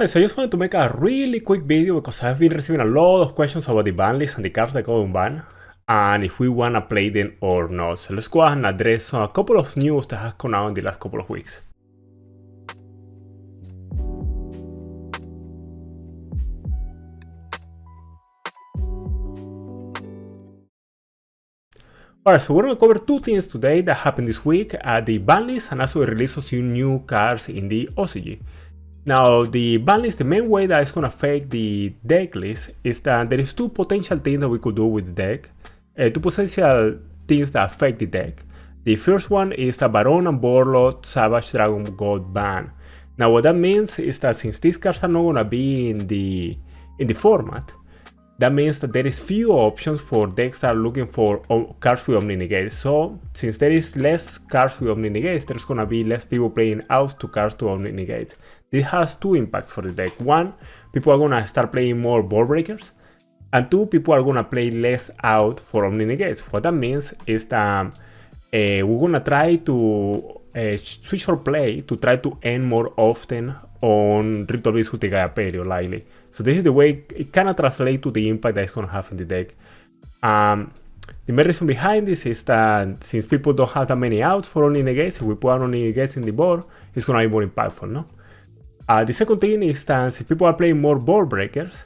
So I just wanted to make a really quick video because I've been receiving a lot of questions about the ban list and the cards that go in ban, and if we wanna play them or not. So let's go ahead and address a couple of news that has come out in the last couple of weeks. Alright, so we're gonna cover two things today that happened this week at the ban list and also the release of some new cards in the OCG. Now, the ban list, the main way that it's going to affect the deck list is that there is two potential things that we could do with the deck. Two potential things that affect the deck. The first one is the Baron and Warlord Savage Dragon God ban. Now, what that means is that since these cards are not going to be in the format, that means that there is few options for decks that are looking for cards with Omni Negate. So, since there is less cards with Omni Negate, there's going to be less people playing out to cards to Omni Negate. This has two impacts for the deck. One, people are going to start playing more Ball Breakers. And two, people are going to play less out for Omni Negates. What that means is that we're going to try to switch our play to try to end more often on Ritual Beast with the Gaia Perio, likely. So this is the way it kind of translates to the impact that it's going to have in the deck. The main reason behind this is that since people don't have that many outs for Omni Negates, if we put Omni Negates in the board, it's going to be more impactful, no? The second thing is that if people are playing more Ball Breakers,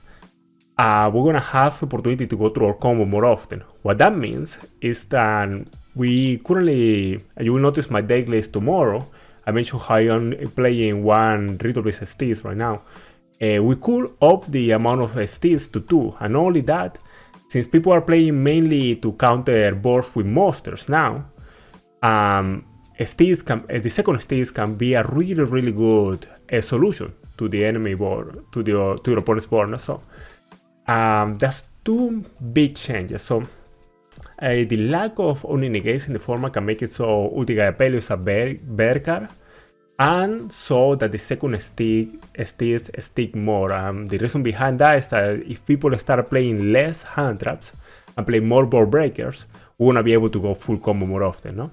we're going to have the opportunity to go through our combo more often. What that means is that we currently, you will notice my deck list tomorrow, I mentioned how I'm playing one Ritual Beast Steeds right now. We could up the amount of Steeds to 2, and not only that, since people are playing mainly to counter boards with monsters now, the second Steeds can be a really good solution to the enemy board, to your opponent's board. So that's two big changes. So the lack of Omni Negates in the format can make it so ulti-Gaia Perio is a bear card, and so that the second Steeds stick more. The reason behind that is that if people start playing less hand traps and play more Ball Breakers, we're gonna be able to go full combo more often, no?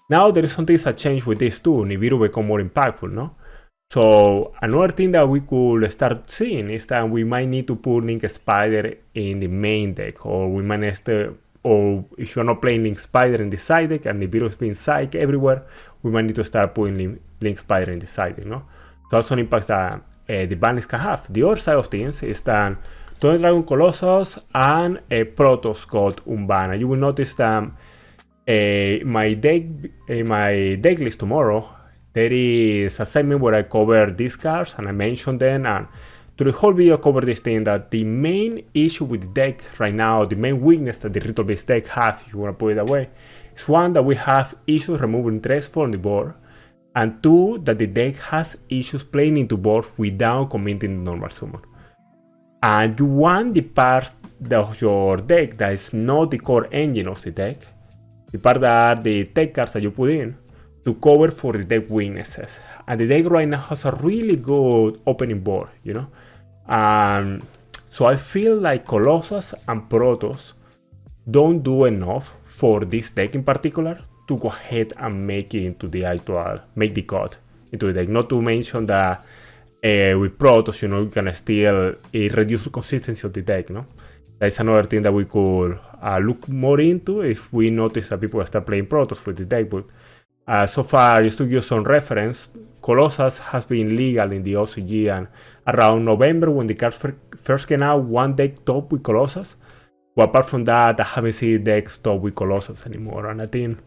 Now there is something that changed with this too. Nibiru become more impactful, no? So another thing that we could start seeing is that we might need to put Link Spider in the main deck, or we might or if you're not playing Link Spider in the side deck and Nibiru is being psych everywhere, we might need to start putting Link Spider in the side deck, no? So that's some impacts that the banlist can have. The other side of things is that Thunder Dragon Colossus and Protos got unbanned. You will notice that my deck list tomorrow, there is a segment where I cover these cards and I mention them, and through the whole video I cover this thing that the main issue with the deck right now, the main weakness that the Ritual Beast deck have, if you want to put it that way, is one, that we have issues removing threats from the board, and two, that the deck has issues playing into boards without committing the normal summon. And you want the part of your deck that is not the core engine of the deck, the part that are the tech cards that you put in, to cover for the deck weaknesses. And the deck right now has a really good opening board, you know? So I feel like Colossus and Protos don't do enough for this deck in particular to go ahead and make it into the actual, make the cut into the deck. Not to mention that with Protos, you know, you can still reduce the consistency of the deck, no? That's another thing that we could look more into if we notice that people start playing Protos with the deck. But so far, just to give some reference, Colossus has been legal in the OCG, and around November when the cards first came out, one deck top with Colossus. But apart from that, I haven't seen decks top with Colossus anymore, and I think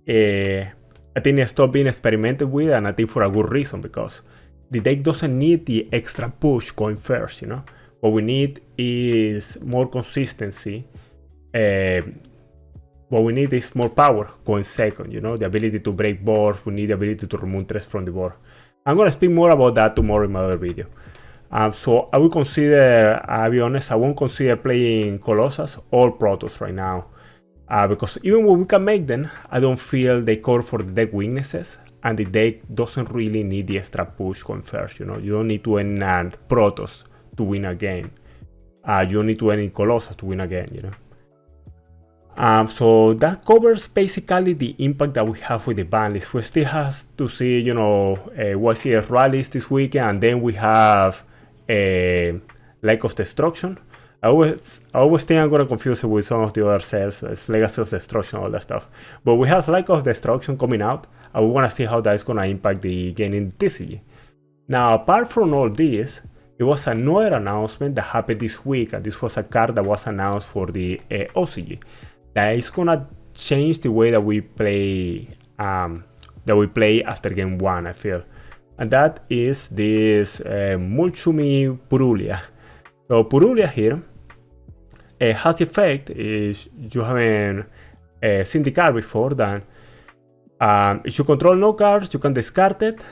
it stopped being experimented with, and I think for a good reason, because the deck doesn't need the extra push going first, you know? What we need is more consistency. What we need is more power going second, you know, the ability to break boards. We need the ability to remove threats from the board. I'm going to speak more about that tomorrow in my other video. So I will consider, I'll be honest, I won't consider playing Colossus or Protos right now. Because even when we can make them, I don't feel they cover for the deck weaknesses. And the deck doesn't really need the extra push going first, you know. You don't need to end Protos to win a game. You don't need to end Colossus to win a game, you know. So that covers basically the impact that we have with the banlist. We still have to see, YCS rallies this weekend, and then we have Lake of Destruction. I always think I'm gonna confuse it with some of the other sets. It's Legacy of Destruction, all that stuff. But we have Lake of Destruction coming out, and we wanna see how that is gonna impact the game in TCG. Now, apart from all this, it was another announcement that happened this week, and this was a card that was announced for the OCG. That is gonna change the way that we play after game 1, I feel. And that is this Multchummy Purulia. So Purulia here has the effect, is you haven't seen the card before, that if you control no cards, you can discard it,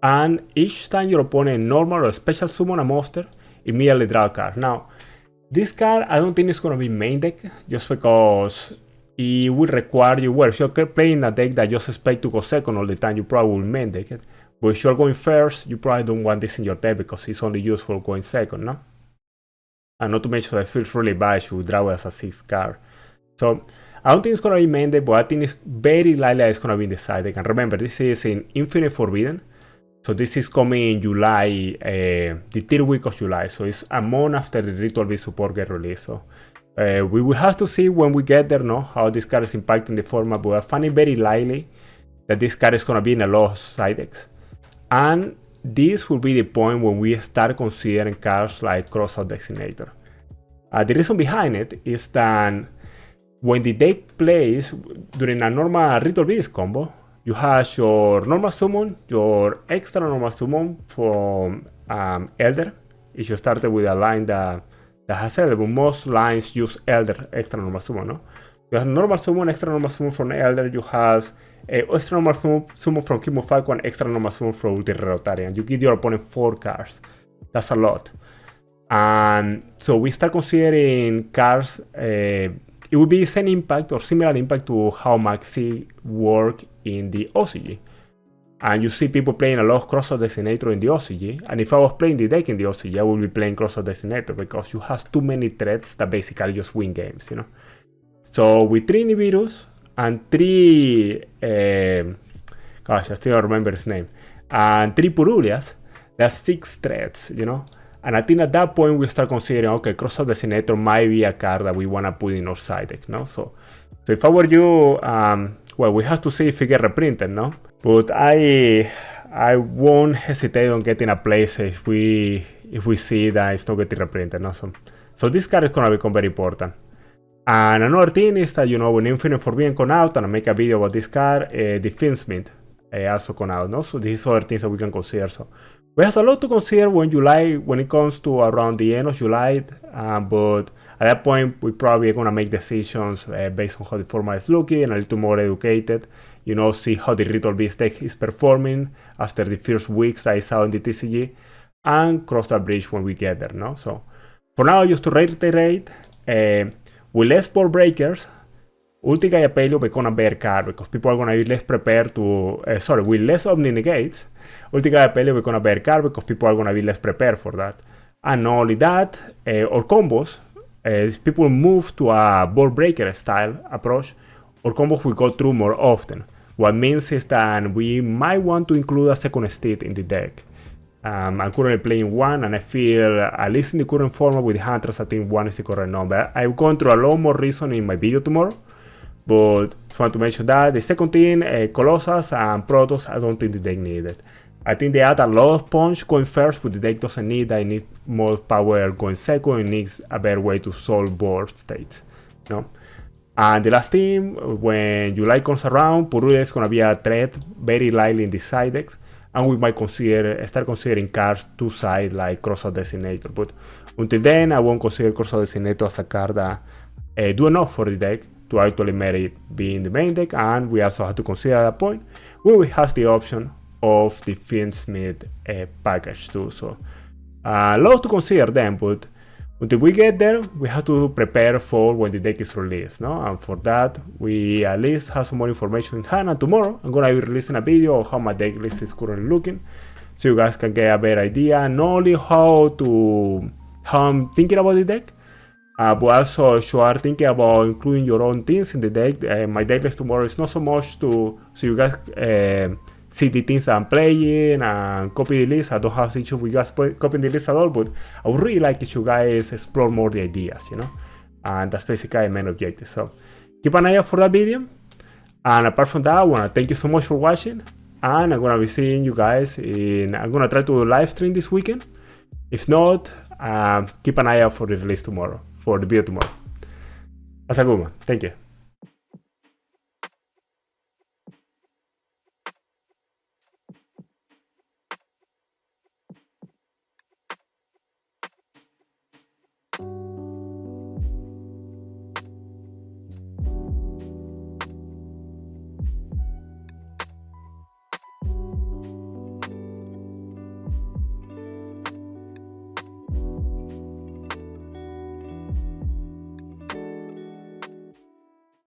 and each time your opponent normal or special summon a monster, immediately draw a card. Now, this card I don't think it's gonna be main deck, just because it will require you, well, if you're playing a deck that just expect to go second all the time, you probably will main deck it. But if you're going first, you probably don't want this in your deck because it's only used for going second, no? And not to mention that it feels really bad if you draw it as a 6th card. So I don't think it's gonna be main deck, but I think it's very likely it's gonna be in the side deck. And remember, this is in Infinite Forbidden. So this is coming in July, the 3rd week of July. So it's a month after the Ritual Beast support get released. So we will have to see when we get there, no, how this card is impacting the format. But I find it very likely that this card is gonna be in a lot of side decks. And this will be the point when we start considering cards like Crossout Designator. The reason behind it is that when the deck plays during a normal Ritual Beast combo, you have your normal summon, your extra normal summon from Elder. If you started with a line that has Elder, but most lines use Elder extra normal summon, no? You have normal summon, extra normal summon from Elder, you have extra normal summon from Kimo Falco, and extra normal summon from Ulti Rotarian. You give your opponent 4 cards. That's a lot. And so we start considering cards. It will be the same impact or similar impact to how Maxi work in the OCG. And you see people playing a lot of Crossout Designator in the OCG. And if I was playing the deck in the OCG, I would be playing Crossout Designator because you have too many threats that basically just win games, So with 3 Nibiru's and 3, gosh, I still don't remember his name, and 3 Purulias, that's 6 threats, And I think at that point we start considering, okay, Crossout Designator might be a card that we want to put in our side deck, no? So if I were you, well, we have to see if it get reprinted, no? But I won't hesitate on getting a place if we see that it's not getting reprinted, no? So this card is gonna become very important. And another thing is that, when Infinite Forbidden come out, and I make a video about this card, the Fiendsmith also come out, no? So these are other things that we can consider. So we have a lot to consider when it comes to around the end of July, but at that point we probably are gonna make decisions based on how the format is looking and a little more educated, see how the Ritual Beast deck is performing after the first weeks that I saw in the TCG, and cross that bridge when we get there, no? So for now, just to reiterate, with less board breakers, Ulti-Gaia Paleo become a better card because people are going to be less prepared to... with less Omni Negates, Ulti-Gaia Paleo become a better card because people are going to be less prepared for that. And not only that, or combos, people move to a board breaker style approach, or combos we go through more often. What means is that we might want to include a second state in the deck. I'm currently playing 1, and I feel, at least in the current format with the Hunters, I think 1 is the correct number. I've gone through a lot more reason in my video tomorrow, but just want to mention that. The second thing, Collosus and Protos, I don't think the deck needed. I think they add a lot of punch going first, but the deck doesn't need that. It needs more power going second. It needs a better way to solve board states, And the last thing, when July comes around, Purulia is going to be a threat very likely in the side decks. And we might start considering cards to side like Crossout Designator. But until then, I won't consider Crossout Designator as a card that do enough for the deck to actually merit being the main deck. And we also have to consider at that point where we have the option of the Fiendsmith package too. So a lot to consider then, but until we get there, we have to prepare for when the deck is released, And for that, we at least have some more information in hand. And tomorrow, I'm gonna be releasing a video of how my deck list is currently looking, so you guys can get a better idea, not only how I'm thinking about the deck, but also if you are thinking about including your own things in the deck, my deck list tomorrow is not so much so you guys see the things I'm playing and copy the list. I don't have issue with you guys copying the list at all, but I would really like if you guys explore more the ideas, you know? And that's basically my main objective. So keep an eye out for that video. And apart from that, I want to thank you so much for watching. And I'm going to be seeing you guys I'm going to try to live stream this weekend. If not, keep an eye out for the release tomorrow, for the video tomorrow. That's a good one. Thank you.